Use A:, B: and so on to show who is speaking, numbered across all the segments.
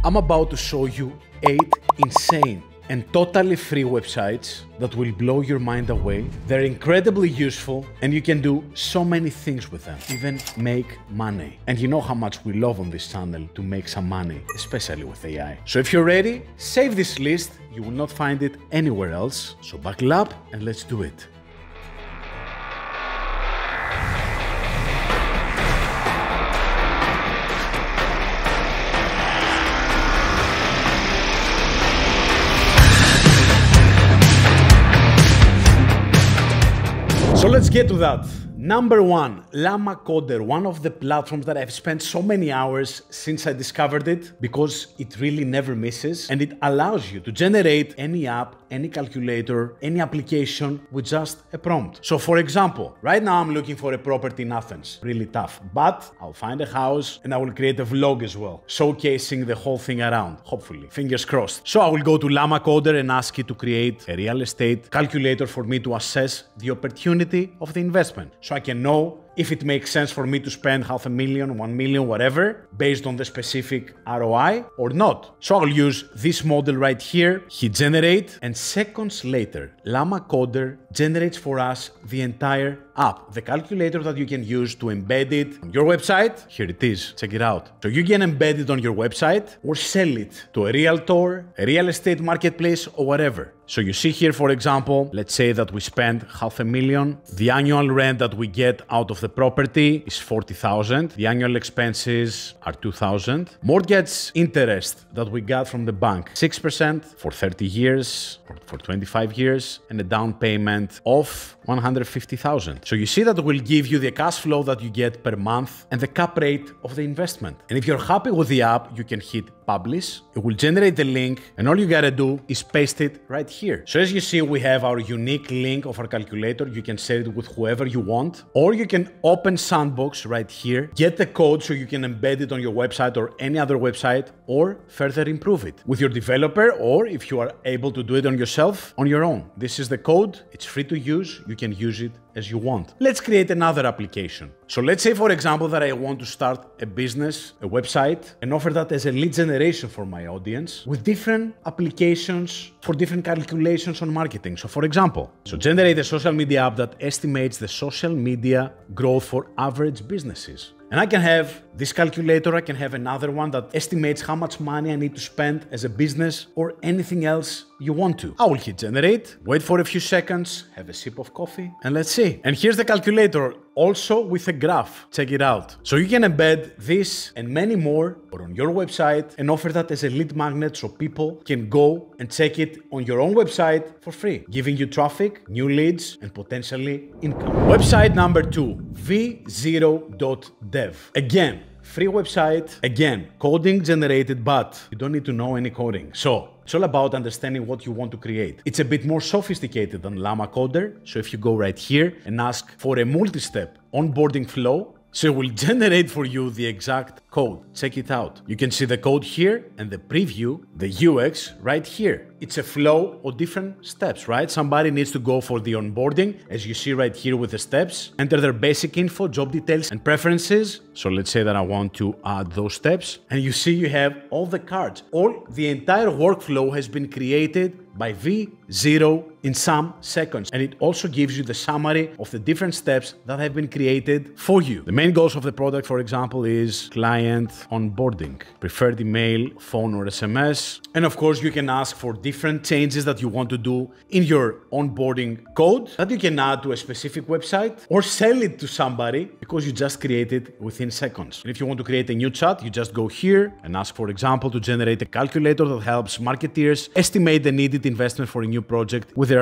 A: I'm about to show you 8 insane and totally free websites that will blow your mind away. They're incredibly useful and you can do so many things with them, even make money. And you know how much we love on this channel to make some money, especially with AI. So if you're ready, save this list. You will not find it anywhere else. So buckle up and let's do it. So let's get to that. Number 1, Llama Coder, one of the platforms that I've spent so many hours since I discovered it because it really never misses and it allows you to generate any app, any calculator, any application with just a prompt. So for example, right now I'm looking for a property in Athens, really tough, but I'll find a house and I will create a vlog as well, showcasing the whole thing around, hopefully, fingers crossed. So I will go to Llama Coder and ask it to create a real estate calculator for me to assess the opportunity of the investment. So I can know if it makes sense for me to spend $500,000, $1 million, whatever, based on the specific ROI or not. So I'll use this model right here, hit generate, and seconds later, Llama Coder generates for us the entire app, the calculator that you can use to embed it on your website. Here it is, check it out. So you can embed it on your website or sell it to a realtor, a real estate marketplace, or whatever. So you see here, for example, let's say that we spend $500,000. The annual rent that we get out of the property is $40,000. The annual expenses are $2,000. Mortgage interest that we got from the bank, 6% for 30 years or for 25 years, and a down payment of $150,000. So you see that will give you the cash flow that you get per month and the cap rate of the investment. And if you're happy with the app, you can hit publish. It will generate the link and all you gotta do is paste it right here. So as you see, we have our unique link of our calculator. You can share it with whoever you want, or you can open Sandbox right here, get the code so you can embed it on your website or any other website, or further improve it with your developer, or if you are able to do it on yourself, on your own. This is the code. It's free to use. You can use it as you want. Let's create another application. So let's say, for example, that I want to start a business, a website, and offer that as a lead generation for my audience with different applications for different calculations on marketing. So for example, generate a social media app that estimates the social media growth for average businesses. And I can have this calculator, I can have another one that estimates how much money I need to spend as a business or anything else you want to. I will hit generate, wait for a few seconds, have a sip of coffee, and let's see. And here's the calculator, also with a graph. Check it out. So you can embed this and many more on your website and offer that as a lead magnet so people can go and check it on your own website for free, giving you traffic, new leads, and potentially income. Website number 2, v0.dev. Again, free website, again, coding generated, but you don't need to know any coding. So it's all about understanding what you want to create. It's a bit more sophisticated than Llama Coder. So if you go right here and ask for a multi-step onboarding flow, so it will generate for you the exact code. Check it out. You can see the code here and the preview, the UX right here. It's a flow of different steps, right? Somebody needs to go for the onboarding, as you see right here with the steps, enter their basic info, job details, and preferences. So let's say that I want to add those steps. And you see you have all the cards. The entire workflow has been created by V0 in some seconds. And it also gives you the summary of the different steps that have been created for you. The main goals of the product, for example, is client onboarding, preferred email, phone, or SMS. And of course, you can ask for different changes that you want to do in your onboarding code that you can add to a specific website or sell it to somebody because you just created it within seconds. And if you want to create a new chat, you just go here and ask, for example, to generate a calculator that helps marketeers estimate the needed investment for a new project with their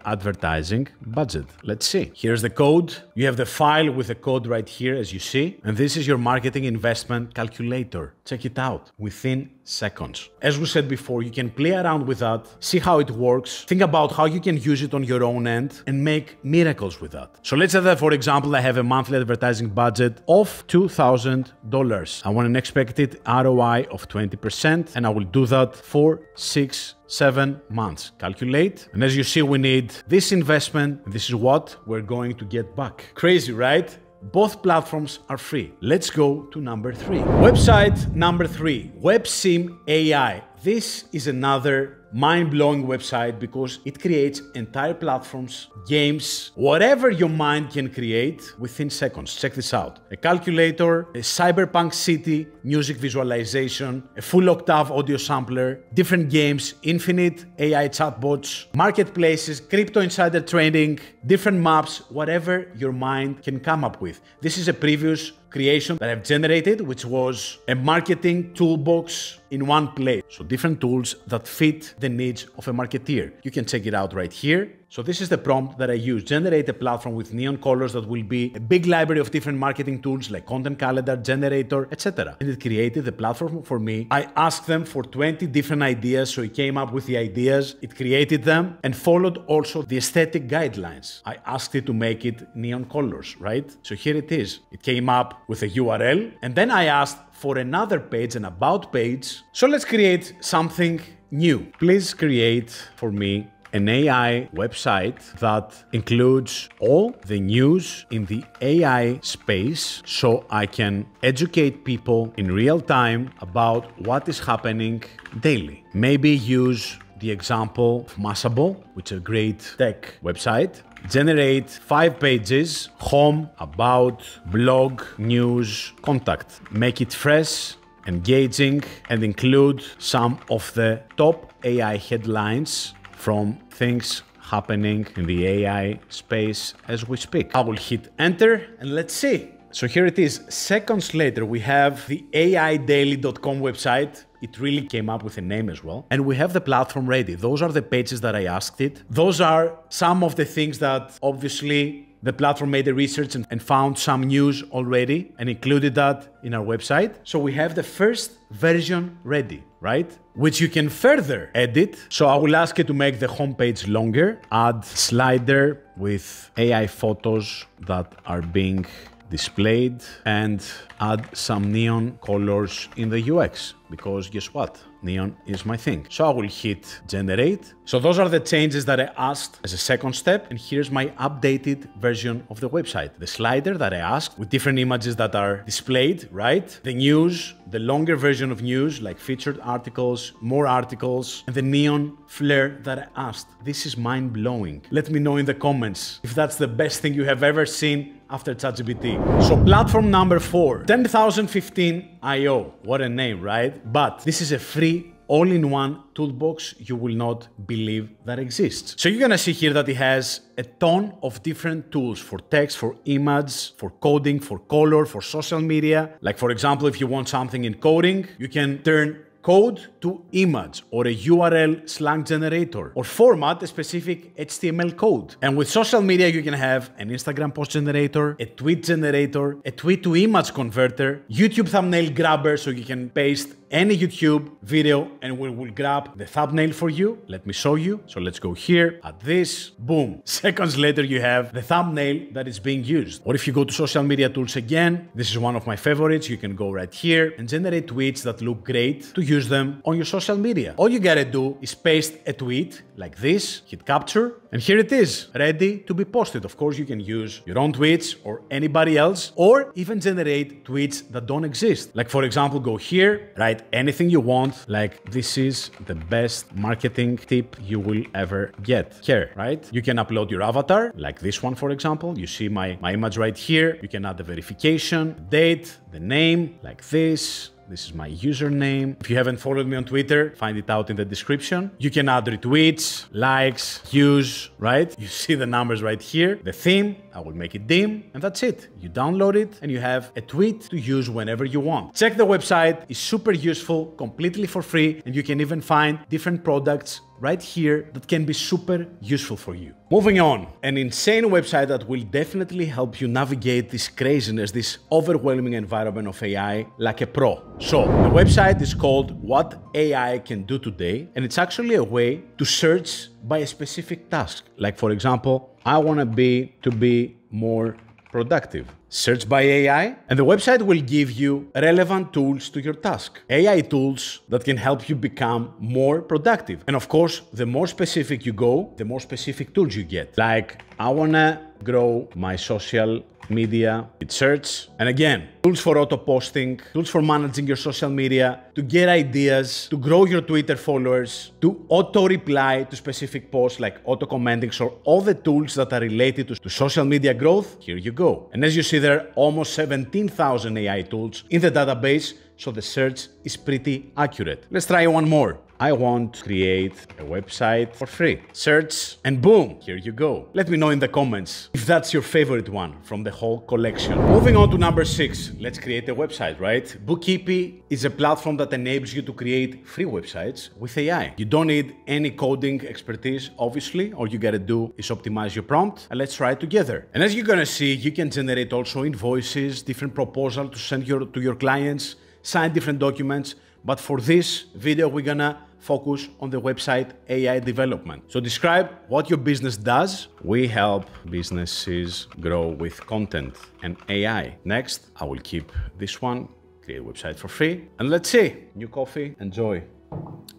A: advertising budget. Let's see. Here's the code. You have the file with the code right here, as you see. And this is your marketing investment calculator. Check it out within seconds. As we said before, you can play around with that, see how it works, think about how you can use it on your own end and make miracles with that. So let's say that, for example, I have a monthly advertising budget of $2,000. I want an expected ROI of 20%, and I will do that for 6-7 months. Calculate. And as you see, we need this investment. This is what we're going to get back. Crazy, right? Both platforms are free. Let's go to number 3. Website number 3, Websim.ai. This is another mind-blowing website because it creates entire platforms, games, whatever your mind can create within seconds. Check this out. A calculator, a cyberpunk city, music visualization, a full octave audio sampler, different games, infinite AI chatbots, marketplaces, crypto insider trading, different maps, whatever your mind can come up with. This is a previous creation that I've generated, which was a marketing toolbox in one place. So different tools that fit the needs of a marketeer. You can check it out right here. So this is the prompt that I use. Generate a platform with neon colors that will be a big library of different marketing tools like content calendar, generator, etc. And it created the platform for me. I asked them for 20 different ideas, so it came up with the ideas, it created them, and followed also the aesthetic guidelines. I asked it to make it neon colors, right? So here it is. It came up with a URL, and then I asked for another page, an about page. So let's create something new. Please create for me an AI website that includes all the news in the AI space so I can educate people in real time about what is happening daily. Maybe use the example of Mashable, which is a great tech website. Generate 5 pages, home, about, blog, news, contact. Make it fresh, engaging, and include some of the top AI headlines from things happening in the AI space as we speak. I will hit enter and let's see. So here it is. Seconds later, we have the aidaily.com website. It really came up with a name as well. And we have the platform ready. Those are the pages that I asked it. Those are some of the things that obviously the platform made the research and found some news already and included that in our website. So we have the first version ready, right? Which you can further edit. So I will ask it to make the homepage longer, add slider with AI photos that are being displayed, and add some neon colors in the UX, because guess what? Neon is my thing. So I will hit generate. So those are the changes that I asked as a second step. And here's my updated version of the website. The slider that I asked with different images that are displayed, right? The news, the longer version of news, like featured articles, more articles, and the neon flare that I asked. This is mind blowing. Let me know in the comments if that's the best thing you have ever seen after ChatGPT. So platform number 4, 10,015 IO. What a name, right? But this is a free all-in-one toolbox you will not believe that exists. So you're gonna see here that it has a ton of different tools for text, for image, for coding, for color, for social media. Like for example, if you want something in coding, you can turn code to image or a URL slang generator or format a specific HTML code. And with social media, you can have an Instagram post generator, a tweet generator, a tweet to image converter, YouTube thumbnail grabber, so you can paste any YouTube video and we will grab the thumbnail for you. Let me show you. So let's go here at this, boom. Seconds later, you have the thumbnail that is being used. Or if you go to social media tools again, this is one of my favorites. You can go right here and generate tweets that look great to use them on your social media. All you gotta do is paste a tweet like this, hit capture, and here it is, ready to be posted. Of course, you can use your own tweets or anybody else, or even generate tweets that don't exist. Like for example, go here, write anything you want, like this is the best marketing tip you will ever get here, right? You can upload your avatar, like this one, for example. You see my image right here. You can add the verification, date, the name, like this. This is my username. If you haven't followed me on Twitter, find it out in the description. You can add retweets, likes, views, right? You see the numbers right here. The theme, I will make it dim, and that's it. You download it and you have a tweet to use whenever you want. Check the website, it's super useful, completely for free, and you can even find different products right here that can be super useful for you. Moving on, an insane website that will definitely help you navigate this craziness, this overwhelming environment of AI like a pro. So the website is called What AI Can Do Today, and it's actually a way to search by a specific task. Like for example, I want to be more productive. Search by AI, and the website will give you relevant tools to your task. AI tools that can help you become more productive. And of course, the more specific you go, the more specific tools you get. Like, I wanna grow my social media with search. And again, tools for auto posting, tools for managing your social media, to get ideas, to grow your Twitter followers, to auto reply to specific posts like auto commenting. So all the tools that are related to social media growth, here you go. And as you see, there are almost 17,000 AI tools in the database, so the search is pretty accurate. Let's try one more. I want to create a website for free. Search, and boom, here you go. Let me know in the comments if that's your favorite one from the whole collection. Moving on to number 6, let's create a website, right? Bookkeepy is a platform that enables you to create free websites with AI. You don't need any coding expertise, obviously. All you gotta do is optimize your prompt, and let's try it together. And as you're gonna see, you can generate also invoices, different proposals to send to your clients, sign different documents. But for this video, we're gonna focus on the website AI development. So describe what your business does. We help businesses grow with content and AI. Next, I will keep this one, create a website for free. And let's see, new coffee, enjoy.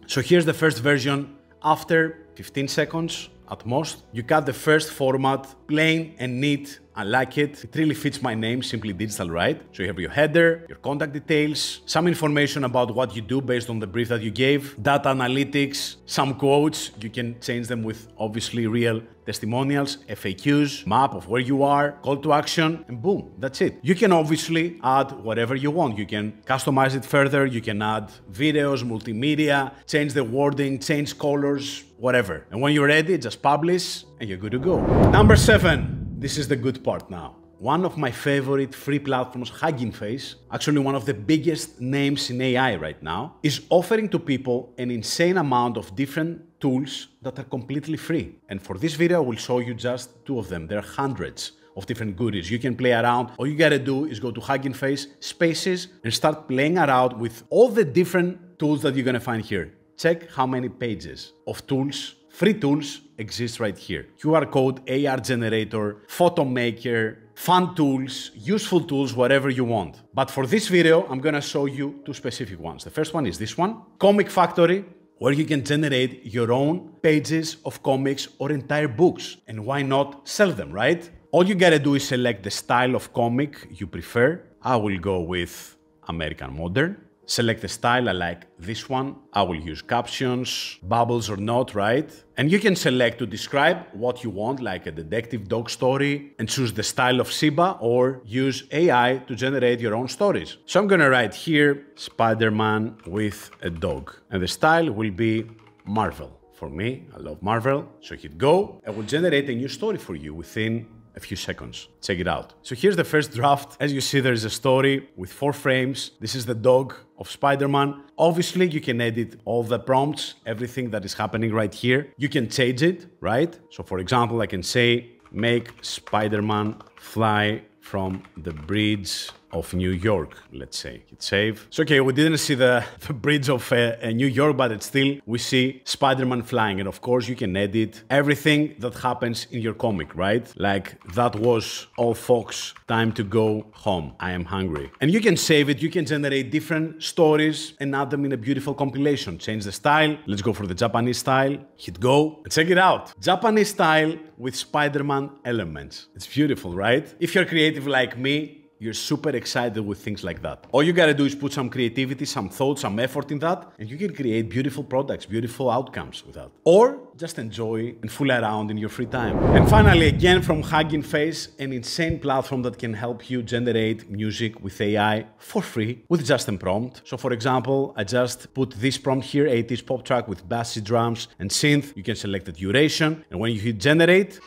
A: So here's the first version. After 15 seconds at most, you got the first format, plain and neat. I like it. It really fits my name, Simply Digital, right? So you have your header, your contact details, some information about what you do based on the brief that you gave, data analytics, some quotes. You can change them with obviously real testimonials, FAQs, map of where you are, call to action, and boom, that's it. You can obviously add whatever you want. You can customize it further. You can add videos, multimedia, change the wording, change colors, whatever. And when you're ready, just publish and you're good to go. Number 7. This is the good part now. One of my favorite free platforms, Hugging Face, actually one of the biggest names in AI right now, is offering to people an insane amount of different tools that are completely free. And for this video, I will show you just 2 of them. There are hundreds of different goodies. You can play around. All you gotta do is go to Hugging Face, Spaces, and start playing around with all the different tools that you're gonna find here. Check how many pages of tools, free tools, exists right here. QR code, AR generator, photo maker, fun tools, useful tools, whatever you want. But for this video, I'm gonna show you 2 specific ones. The first one is this one, Comic Factory, where you can generate your own pages of comics or entire books. And why not sell them, right? All you gotta do is select the style of comic you prefer. I will go with American Modern. Select the style, I like this one. I will use captions, bubbles or not, right? And you can select to describe what you want, like a detective dog story, and choose the style of Shiba, or use AI to generate your own stories. So I'm gonna write here, Spider-Man with a dog. And the style will be Marvel. For me, I love Marvel. So hit go, and will generate a new story for you within a few seconds. Check it out. So here's the first draft. As you see, there's a story with 4 frames. This is the dog of Spider-Man. Obviously, you can edit all the prompts, everything that is happening right here. You can change it, right? So for example, I can say, make Spider-Man fly from the bridge of New York, let's say. Hit save. So okay, we didn't see the bridge of New York, but it's still, we see Spider-Man flying. And of course, you can edit everything that happens in your comic, right? Like, that was all folks, time to go home. I am hungry. And you can save it. You can generate different stories and add them in a beautiful compilation. Change the style. Let's go for the Japanese style. Hit go. And check it out. Japanese style with Spider-Man elements. It's beautiful, right? If you're creative like me, you're super excited with things like that. All you gotta do is put some creativity, some thought, some effort in that, and you can create beautiful products, beautiful outcomes with that. Or just enjoy and fool around in your free time. And finally, again from Hugging Face, an insane platform that can help you generate music with AI for free with just a prompt. So for example, I just put this prompt here, 80s pop track with bassy drums and synth. You can select the duration, and when you hit generate,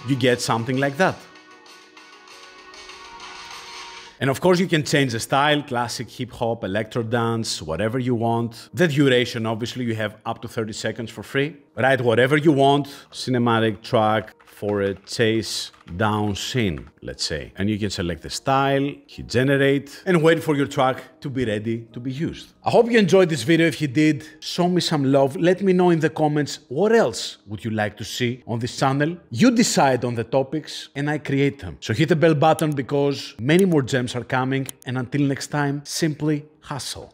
A: you get something like that. And of course, you can change the style, classic, hip hop, electro dance, whatever you want. The duration, obviously, you have up to 30 seconds for free. Write whatever you want, cinematic track for a chase down scene, let's say. And you can select the style, hit generate, and wait for your track to be ready to be used. I hope you enjoyed this video. If you did, show me some love. Let me know in the comments what else would you like to see on this channel. You decide on the topics and I create them. So hit the bell button because many more gems are coming. And until next time, simply hustle.